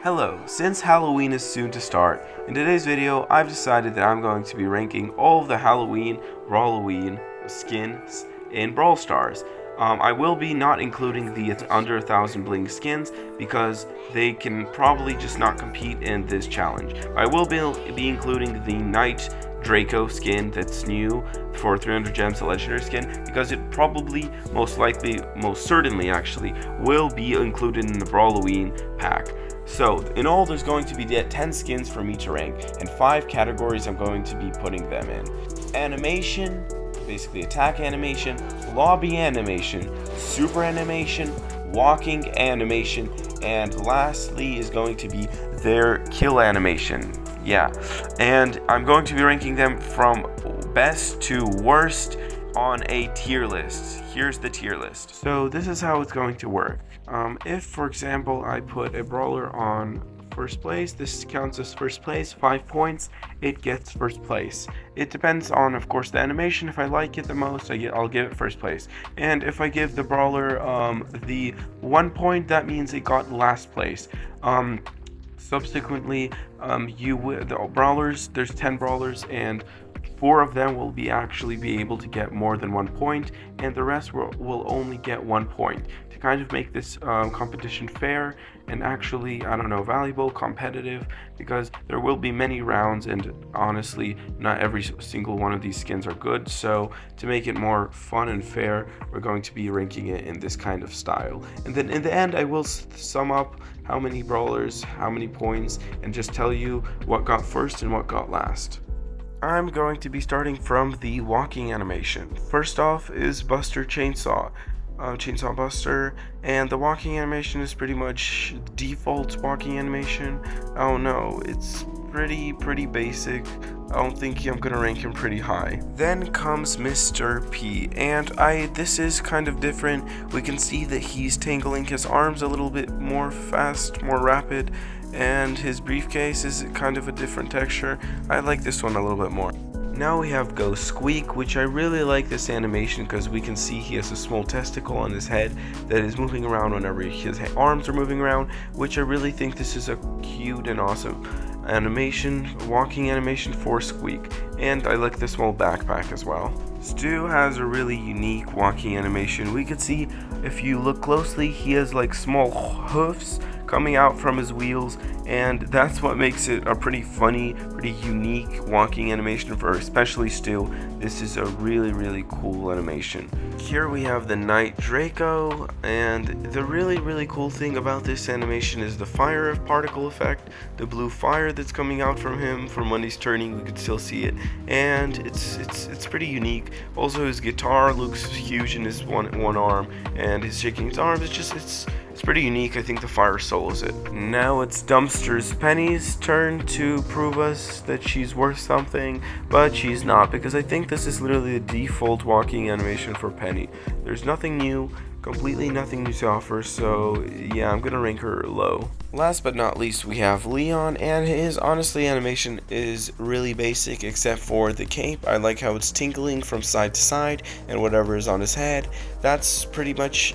Hello, since Halloween is soon to start, in today's video I've decided that I'm going to be ranking all of the Halloween, Brawloween skins in Brawl Stars. I will be not including the under 1,000 bling skins because they can probably just not compete in this challenge. I will be including the Knight Draco skin that's new for 300 gems, a legendary skin, because it probably, most certainly actually, will be included in the Brawloween pack. So, in all, there's going to be 10 skins for me to rank, and 5 categories I'm going to be putting them in. Animation, basically attack animation, lobby animation, super animation, walking animation, and lastly is going to be their kill animation. Yeah, and I'm going to be ranking them from best to worst on a tier list. Here's the tier list. So this is how it's going to work. If, for example, I put a brawler on first place, this counts as first place, 5 points, it gets first place. It depends on, of course, the animation. If I like it the most, I'll give it first place. And if I give the brawler the 1 point, that means it got last place. Subsequently, the brawlers, there's 10 brawlers, and 4 of them will be able to get more than 1 point, and the rest will only get 1 point, to kind of make this competition fair and actually, valuable, competitive, because there will be many rounds, and honestly, not every single one of these skins are good. So to make it more fun and fair, we're going to be ranking it in this kind of style. And then in the end, I will sum up how many brawlers, how many points, and just tell you what got first and what got last. I'm going to be starting from the walking animation. First off is Buster Chainsaw Buster, and the walking animation is pretty much default walking animation. I don't know, it's pretty basic. I don't think I'm gonna rank him pretty high. Then comes Mr. P, and this is kind of different. We can see that he's tangling his arms a little bit more fast, more rapid, and his briefcase is kind of a different texture. I like this one a little bit more. Now we have Go Squeak, which I really like this animation because we can see he has a small testicle on his head that is moving around whenever his arms are moving around, which I really think this is a cute and awesome animation, walking animation for Squeak. And I like the small backpack as well. Stu has a really unique walking animation. We can see, if you look closely, he has like small hoofs coming out from his wheels, and that's what makes it a pretty funny, pretty unique walking animation for especially Stu. This is a really cool animation. Here we have the Knight Draco, and the really cool thing about this animation is the fire particle effect, the blue fire that's coming out from him from when he's turning. We can still see it, and it's pretty unique. Also, his guitar looks huge in his one arm, and he's shaking his arms. It's pretty unique. I think the fire solos it. Now it's Dumpster's Penny's turn to prove us that she's worth something, but she's not, because I think this is literally the default walking animation for Penny. There's nothing new, completely nothing new to offer, so yeah, I'm gonna rank her low. Last but not least, we have Leon, and his animation is really basic except for the cape. I like how it's tinkling from side to side, and whatever is on his head. That's pretty much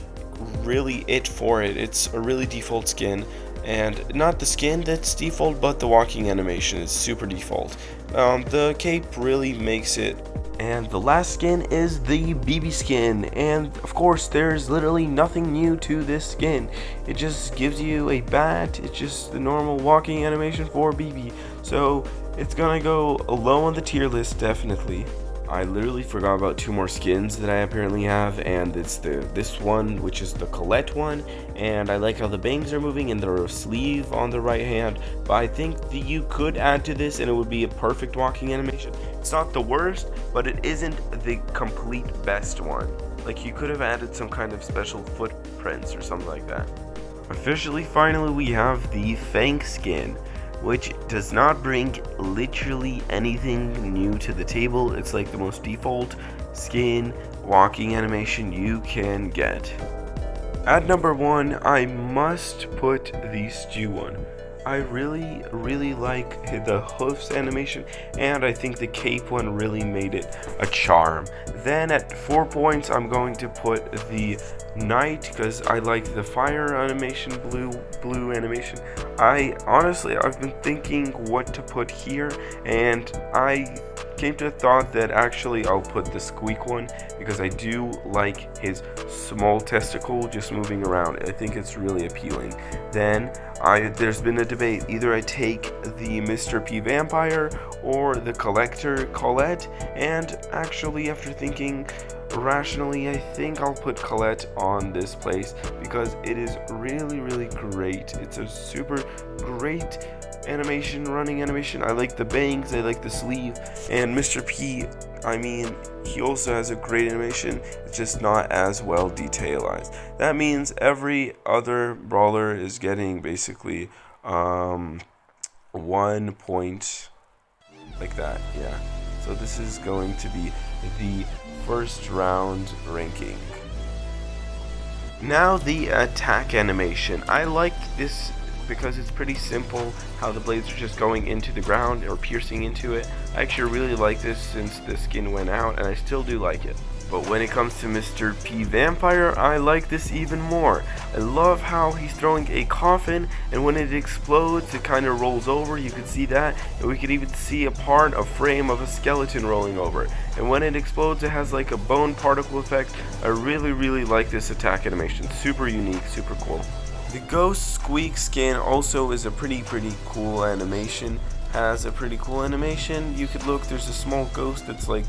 really it for it. It's a really default skin, and not the skin that's default, but the walking animation is super default. The cape really makes it. And the last skin is the BB skin, and of course there's literally nothing new to this skin. It just gives you a bat. It's just the normal walking animation for BB, so it's gonna go low on the tier list, definitely. I literally forgot about 2 more skins that I apparently have, and it's this one, which is the Colette one, and I like how the bangs are moving and the sleeve on the right hand, but I think that you could add to this and it would be a perfect walking animation. It's not the worst, but it isn't the complete best one. Like, you could have added some kind of special footprints or something like that. Officially, finally, we have the Fang skin, which does not bring literally anything new to the table. It's like the most default skin walking animation you can get. At number 1, I must put the Stu one. I really like the hoofs animation, and I think the cape one really made it a charm. Then at 4 points, I'm going to put the knight because I like the fire animation, blue animation. I've been thinking what to put here, and I came to the thought that actually I'll put the squeak one because I do like his small testicle just moving around. I think it's really appealing. Then there's been a debate. Either I take the Mr. P vampire or the collector Colette, and actually after thinking rationally, I think I'll put Colette on this place because it is really great. It's a super great animation, running animation. I like the bangs, I like the sleeve, and Mr. P, I mean, he also has a great animation. It's just not as well detailized. That means every other brawler is getting basically 1 point like that. Yeah. So this is going to be the first round ranking. Now the attack animation. I like this because it's pretty simple how the blades are just going into the ground or piercing into it. I actually really like this since the skin went out, and I still do like it. But when it comes to Mr. P Vampire, I like this even more. I love how he's throwing a coffin, and when it explodes, it kind of rolls over. You can see that, and we could even see a frame of a skeleton rolling over. And when it explodes, it has like a bone particle effect. I really like this attack animation. Super unique, super cool. The Ghost Squeak skin also is a pretty cool animation. Has a pretty cool animation. You could look, there's a small ghost that's like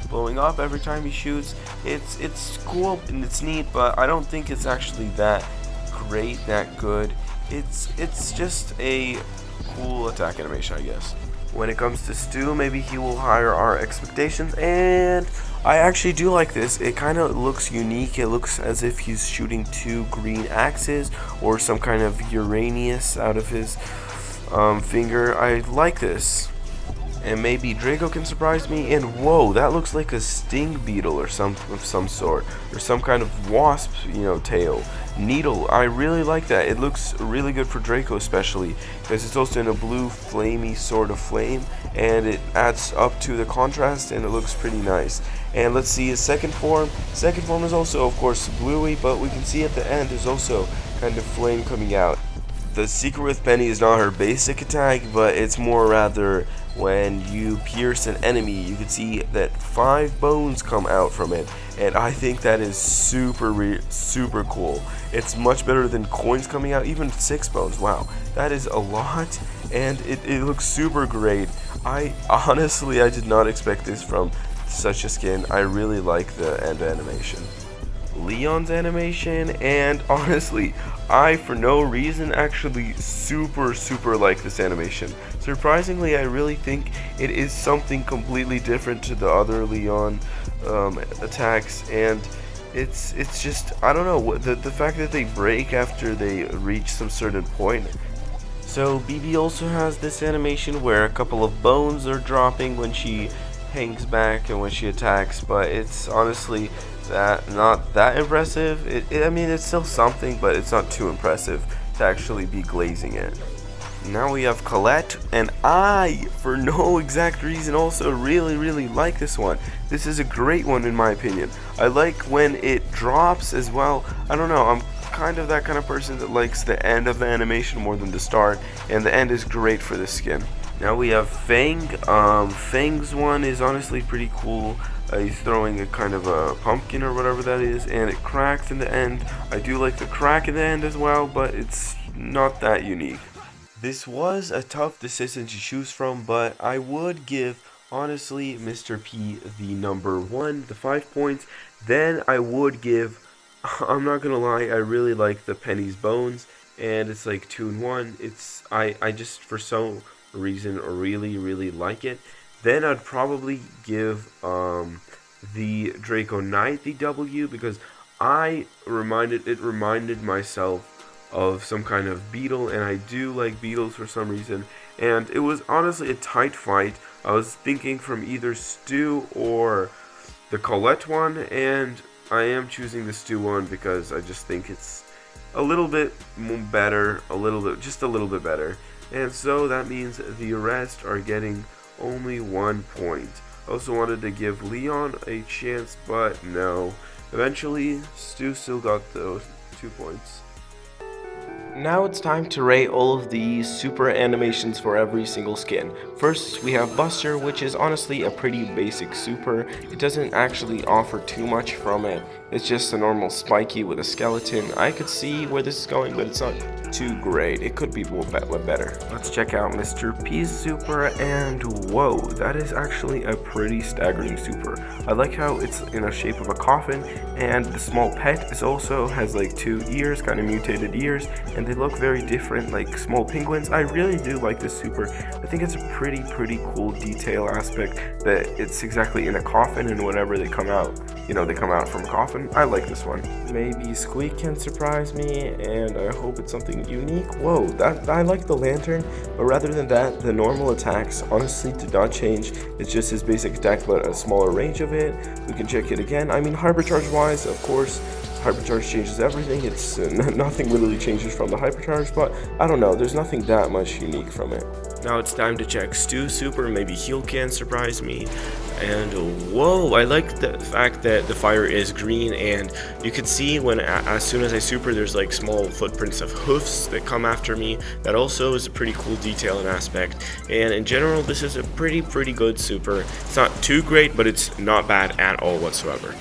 blowing up every time he shoots. It's cool and it's neat, but I don't think it's actually that great, that good. It's just a cool attack animation, I guess. When it comes to Stu, maybe he will higher our expectations, and I actually do like this. It kind of looks unique. It looks as if he's shooting 2 green axes or some kind of Uranus out of his finger. I like this. And maybe Draco can surprise me. And whoa, that looks like a sting beetle or some sort, or some kind of wasp, tail. Needle. I really like that. It looks really good for Draco, especially because it's also in a blue flamey sort of flame, and it adds up to the contrast, and it looks pretty nice. And let's see his second form. Second form is also, of course, bluey, but we can see at the end there's also kind of flame coming out. The secret with Penny is not her basic attack, but it's more rather when you pierce an enemy, you can see that 5 bones come out from it, and I think that is super cool. It's much better than coins coming out, even 6 bones. Wow, that is a lot, and it looks super great. I did not expect this from such a skin. I really like the end animation. Leon's animation, and honestly, I for no reason actually super like this animation. Surprisingly, I really think it is something completely different to the other Leon attacks, and it's just, I don't know, the fact that they break after they reach some certain point. So BB also has this animation where a couple of bones are dropping when she hangs back and when she attacks, but it's honestly not that impressive. I mean, it's still something, but it's not too impressive to actually be glazing it. Now we have Colette, and I, for no exact reason, also really like this one. This is a great one in my opinion. I like when it drops as well. I don't know, I'm kind of that kind of person that likes the end of the animation more than the start, and the end is great for this skin. Now we have Fang. Fang's one is honestly pretty cool. He's throwing a kind of a pumpkin or whatever that is, and it cracks in the end. I do like the crack in the end as well, but it's not that unique. This was a tough decision to choose from, but I would give, honestly, Mr. P the number 1, the 5 points. Then I would give, I'm not gonna lie, I really like the Penny's Bones, and it's like 2 in 1. I just, for some reason, really like it. Then I'd probably give the Draco Knight the W, because it reminded myself of some kind of beetle, and I do like beetles for some reason, and it was honestly a tight fight. I was thinking from either Stu or the Colette one, and I am choosing the Stu one because I just think it's a little bit better, just a little bit better. And so that means the rest are getting only 1 point. I also wanted to give Leon a chance, but no. Eventually, Stu still got those 2 points. Now it's time to rate all of these super animations for every single skin. First, we have Buster, which is honestly a pretty basic super. It doesn't actually offer too much from it. It's just a normal spiky with a skeleton. I could see where this is going, but it's not too great. It could be a little better. Let's check out Mr. P's super, and whoa, that is actually a pretty staggering super. I like how it's in a shape of a coffin, and the small pet is also has like 2 ears, kind of mutated ears, and they look very different, like small penguins. I really do like this super. I think it's a pretty cool detail aspect that it's exactly in a coffin, and whenever they come out, they come out from a coffin. I like this one. Maybe Squeak can surprise me, and I hope it's something unique. Whoa, I like the lantern, but rather than that, the normal attacks honestly did not change. It's just his basic attack, but a smaller range of it. We can check it again. I mean, hypercharge wise, of course, hypercharge changes everything. It's nothing really changes from the hypercharge, but I don't know, there's nothing that much unique from it. Now it's time to check Stu's super. Maybe he'll can surprise me. And whoa, I like the fact that the fire is green, and you can see when as soon as I super, there's like small footprints of hoofs that come after me. That also is a pretty cool detail and aspect. And in general, this is a pretty good super. It's not too great, but it's not bad at all whatsoever.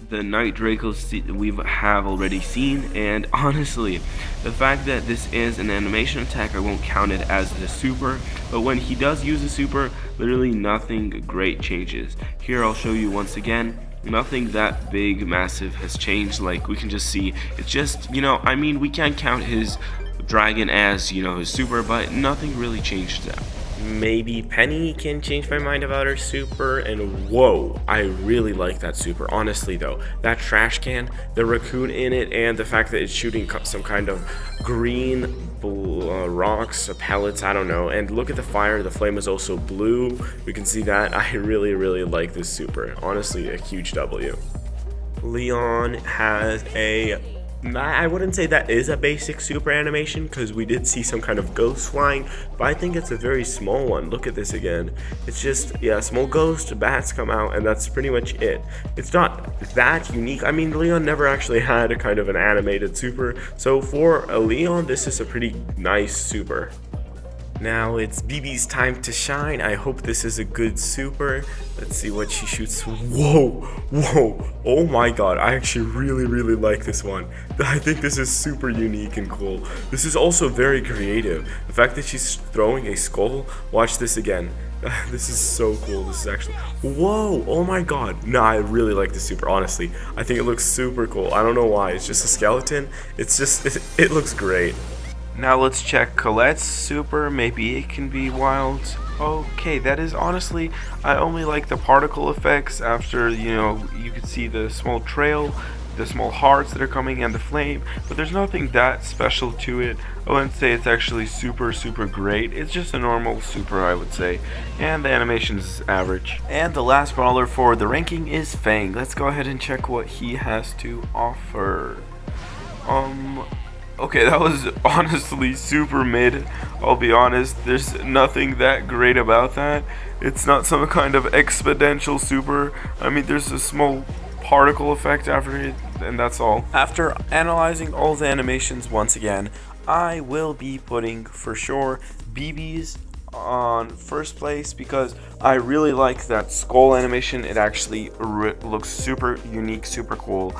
The Night Dracos we have already seen, and honestly, the fact that this is an animation attack, I won't count it as the super, but when he does use a super, literally nothing great changes. Here I'll show you once again, nothing that big, massive has changed. Like, we can just see, it's just, I mean, we can't count his dragon as, his super, but nothing really changed that. Maybe Penny can change my mind about her super, and whoa, I really like that super. Honestly though, that trash can, the raccoon in it, and the fact that it's shooting some kind of green rocks, pellets, I don't know, and look at the fire, the flame is also blue. We can see that. I really like this super. Honestly, a huge W. Leon has I wouldn't say that is a basic super animation, because we did see some kind of ghost flying, but I think it's a very small one. Look at this again. It's just, yeah, small ghost, bats come out, and that's pretty much it. It's not that unique. I mean, Leon never actually had a kind of an animated super, so for a Leon, this is a pretty nice super. Now it's BB's time to shine. I hope this is a good super. Let's see what she shoots. Whoa, oh my god, I actually really like this one. I think this is super unique and cool. This is also very creative. The fact that she's throwing a skull, watch this again. This is so cool. This is actually, whoa, oh my god. No, I really like this super, honestly. I think it looks super cool. I don't know why, it's just a skeleton. It's just, it looks great. Now let's check Colette's super. Maybe it can be wild. Okay, that is honestly, I only like the particle effects after, you could see the small trail, the small hearts that are coming, and the flame, but there's nothing that special to it. I wouldn't say it's actually super great. It's just a normal super, I would say, and the animation is average. And the last brawler for the ranking is Fang. Let's go ahead and check what he has to offer. Okay, that was honestly super mid. I'll be honest, there's nothing that great about that. It's not some kind of exponential super. I mean, there's a small particle effect after it, and that's all. After analyzing all the animations once again, I will be putting for sure BB's on first place, because I really like that skull animation. It actually looks super unique, super cool,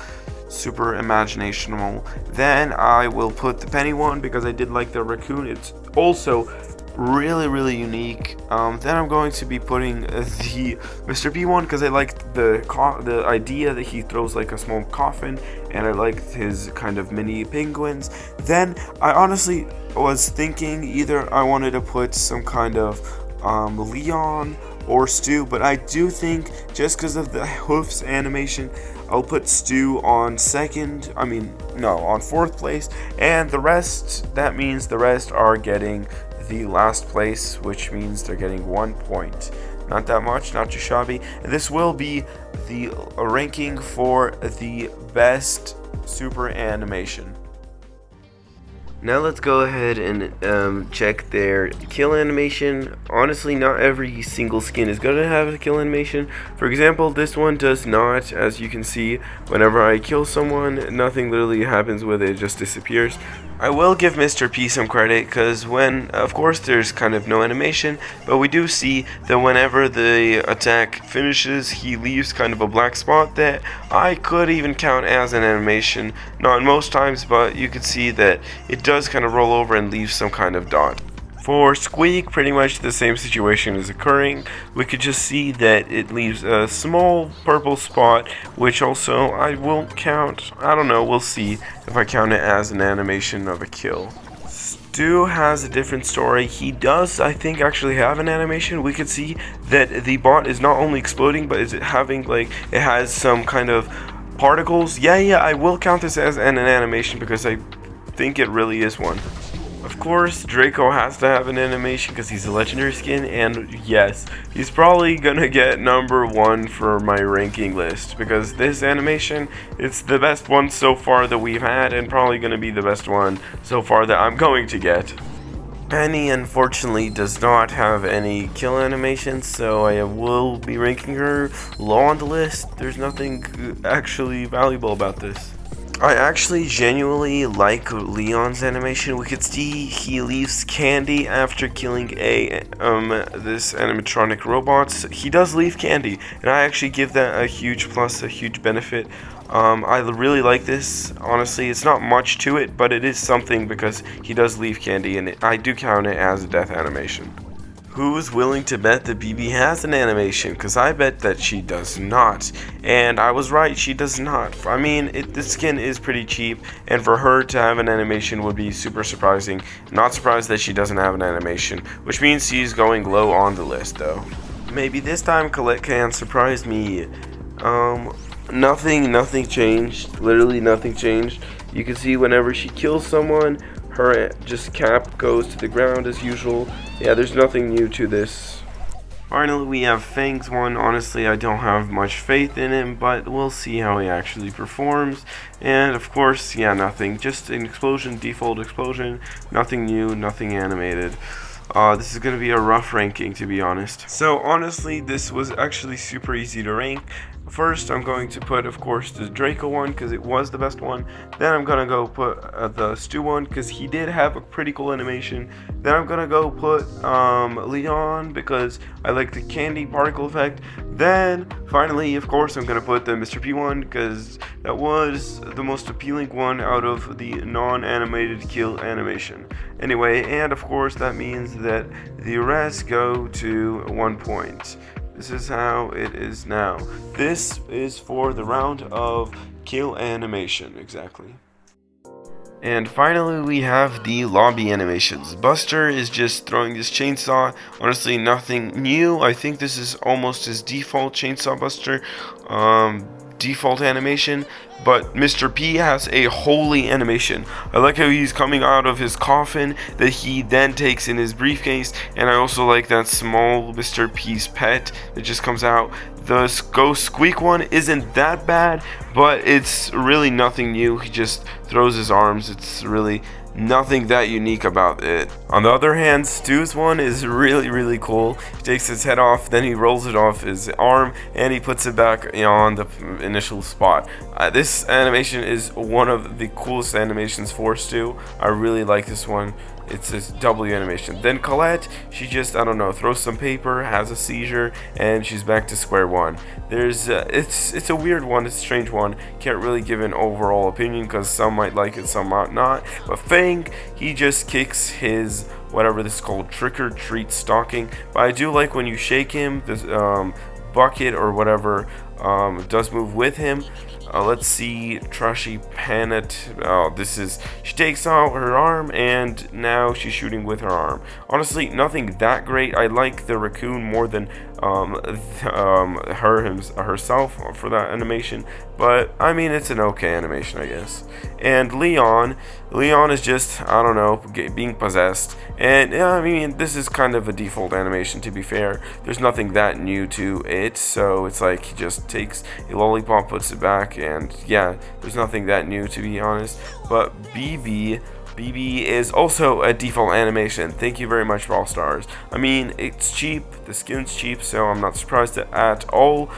super imaginational. Then I will put the Penny one because I did like the raccoon. It's also really unique. Then I'm going to be putting the Mr. P one because I liked the idea that he throws like a small coffin, and I liked his kind of mini penguins. Then I honestly was thinking either I wanted to put some kind of Leon or Stu, but I do think just because of the hoofs animation, I'll put Stu on on fourth place, and the rest, that means the rest are getting the last place, which means they're getting 1 point. Not that much, not too shabby. And this will be the ranking for the best super animation. Now let's go ahead and check their kill animation. Honestly, not every single skin is going to have a kill animation. For example, this one does not. As you can see, whenever I kill someone, nothing literally happens with it, it just disappears. I will give Mr. P some credit, because when, of course, there's kind of no animation, but we do see that whenever the attack finishes, he leaves kind of a black spot that I could even count as an animation. Not most times, but you could see that it does kind of roll over and leave some kind of dot. For Squeak, pretty much the same situation is occurring. We could just see that it leaves a small purple spot, which also I won't count. I don't know, we'll see if I count it as an animation of a kill. Stu has a different story. He does, I think, actually have an animation. We could see that the bot is not only exploding, but is it having, like, it has some kind of particles. Yeah, I will count this as an animation because I think it really is one. Of course, Draco has to have an animation because he's a legendary skin, and yes, he's probably gonna get number 1 for my ranking list because this animation, it's the best one so far that we've had and probably gonna be the best one so far that I'm going to get. Penny unfortunately does not have any kill animations, so I will be ranking her low on the list. There's nothing actually valuable about this. I actually genuinely like Leon's animation. We could see he leaves candy after killing this animatronic robots. He does leave candy, and I actually give that a huge plus, a huge benefit. I really like this. Honestly, it's not much to it, but it is something because he does leave candy, and I do count it as a death animation. Who's willing to bet that BB has an animation? Because I bet that she does not. And I was right, she does not. I mean, the skin is pretty cheap, and for her to have an animation would be super surprising. Not surprised that she doesn't have an animation, which means she's going low on the list, though. Maybe this time Colette can surprise me. Nothing changed. Literally nothing changed. You can see whenever she kills someone, her just cap goes to the ground as usual. Yeah, there's nothing new to this. Finally, we have Fang's one. Honestly, I don't have much faith in him, but we'll see how he actually performs. And of course, yeah, nothing. Just an explosion, default explosion. Nothing new, nothing animated. This is going to be a rough ranking, to be honest. So honestly, this was actually super easy to rank. First, I'm going to put, of course, the Draco one because it was the best one. Then I'm gonna go put the Stu one because he did have a pretty cool animation. Then I'm gonna go put Leon because I like the candy particle effect. Then finally, of course, I'm gonna put the Mr. P one because that was the most appealing one out of the non-animated kill animation. Anyway, and of course that means that the rest go to 1 point. This is how it is now. This is for the round of kill animation, exactly. And finally, we have the lobby animations. Buster is just throwing this chainsaw. Honestly, nothing new. I think this is almost his default Chainsaw Buster default animation. But Mr. P has a holy animation. I like how he's coming out of his coffin that he then takes in his briefcase. And I also like that small Mr. P's pet that just comes out. The Ghost Squeak one isn't that bad, but it's really nothing new. He just throws his arms. It's really nothing that unique about it. On the other hand, Stu's one is really cool. He takes his head off, then he rolls it off his arm, and he puts it back on the initial spot. This animation is one of the coolest animations for Stu. I really like this one. It's this W animation. Then Colette, she just, I don't know, throws some paper, has a seizure, and she's back to square one. There's, it's a weird one, it's a strange one. Can't really give an overall opinion because some might like it, some might not. But Fang, he just kicks his, whatever this is called, trick or treat stocking. But I do like when you shake him, this bucket or whatever does move with him. Let's see, Trashy Panet. She takes out her arm and now she's shooting with her arm. Honestly, nothing that great. I like the raccoon more than herself for that animation, but I mean, it's an okay animation, I guess. And Leon is just, I don't know, being possessed. And yeah, I mean, this is kind of a default animation, to be fair. There's nothing that new to it, so it's like he just takes a lollipop, puts it back, and yeah, there's nothing that new, to be honest. But BB, BB is also a default animation. Thank you very much, Brawl Stars. I mean, it's cheap, the skin's cheap, so I'm not surprised at all.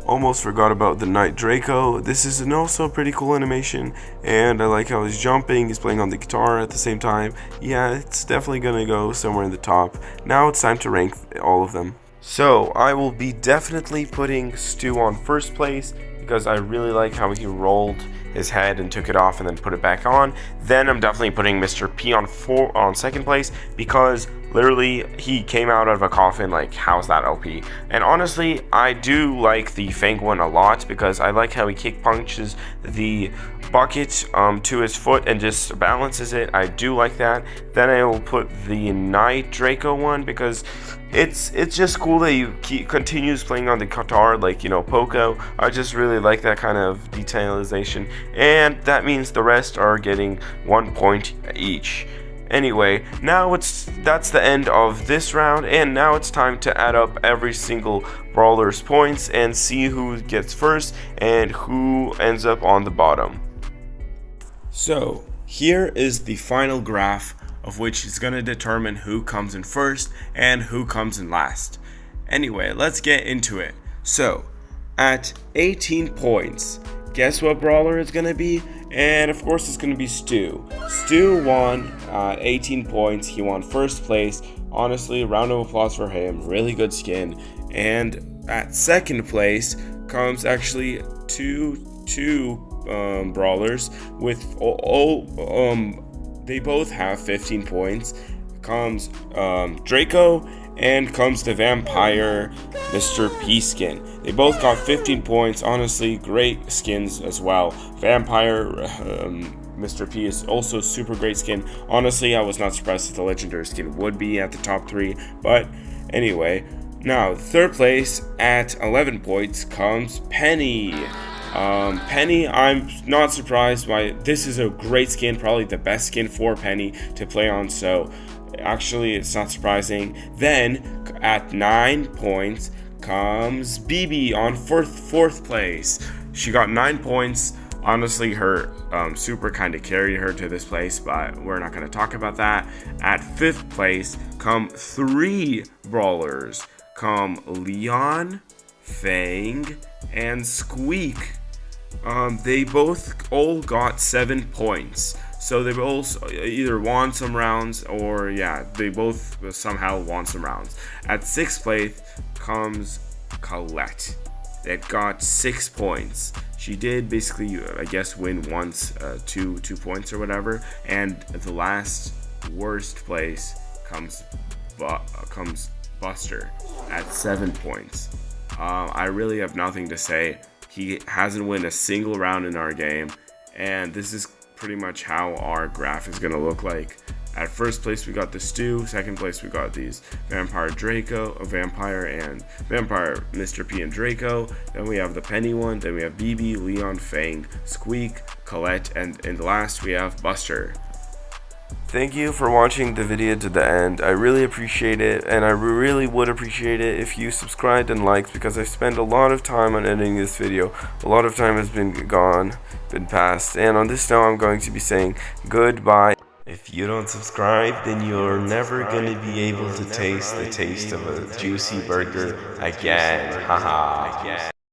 Almost forgot about the Knight Draco. This is an also pretty cool animation, and I like how he's jumping, he's playing on the guitar at the same time. Yeah, it's definitely gonna go somewhere in the top. Now it's time to rank all of them. So I will be definitely putting Stu on first place, because I really like how he rolled his head and took it off and then put it back on. Then I'm definitely putting Mr. P on second place, because literally he came out of a coffin. Like, how's that OP? And honestly, I do like the Fang one a lot, because I like how he kick punches the bucket to his foot and just balances it. I do like that. Then I will put the Knight Draco one, because it's just cool that he continues playing on the guitar, like, you know, Poco. I just really like that kind of detailization, and that means the rest are getting 1 point each. Anyway, now that's the end of this round, and now it's time to add up every single brawler's points and see who gets first and who ends up on the bottom. So here is the final graph, of which is going to determine who comes in first and who comes in last. Anyway, let's get into it. So, at 18 points, guess what brawler it's going to be? And of course it's going to be Stu. Stu won at 18 points. He won first place. Honestly, a round of applause for him. Really good skin. And at second place comes actually two brawlers with they both have 15 points. Comes Draco, and comes the Vampire Mr. P skin. They both got 15 points. Honestly, great skins as well. Vampire Mr. P is also super great skin. Honestly, I was not surprised that the legendary skin would be at the top 3. But anyway, now third place at 11 points comes Penny. Penny, I'm not surprised by. This is a great skin, probably the best skin for Penny to play on, so actually it's not surprising. Then at 9 points comes BB on fourth place. She got 9 points. Honestly, her super kind of carried her to this place, but we're not going to talk about that. At 5th place come 3 brawlers. Come Leon, Fang, and Squeak. They both all got 7 points. So they both either won some rounds, or yeah, they both somehow won some rounds. At 6th place comes Colette. That got 6 points. She did basically, I guess, win once, 2 points or whatever. And the last worst place comes Buster at 7 points. I really have nothing to say. He hasn't won a single round in our game, and this is pretty much how our graph is going to look like. At first place we got the Stu, second place we got these Vampire Mr. P and Draco, then we have the Penny one, then we have BB, Leon, Fang, Squeak, Colette, and last we have Buster. Thank you for watching the video to the end. I really appreciate it, and I really would appreciate it if you subscribed and liked, because I spent a lot of time on editing this video. A lot of time has been passed, and on this note I'm going to be saying goodbye. If you don't subscribe, then you're never gonna be able to taste the taste of a juicy burger again. Haha.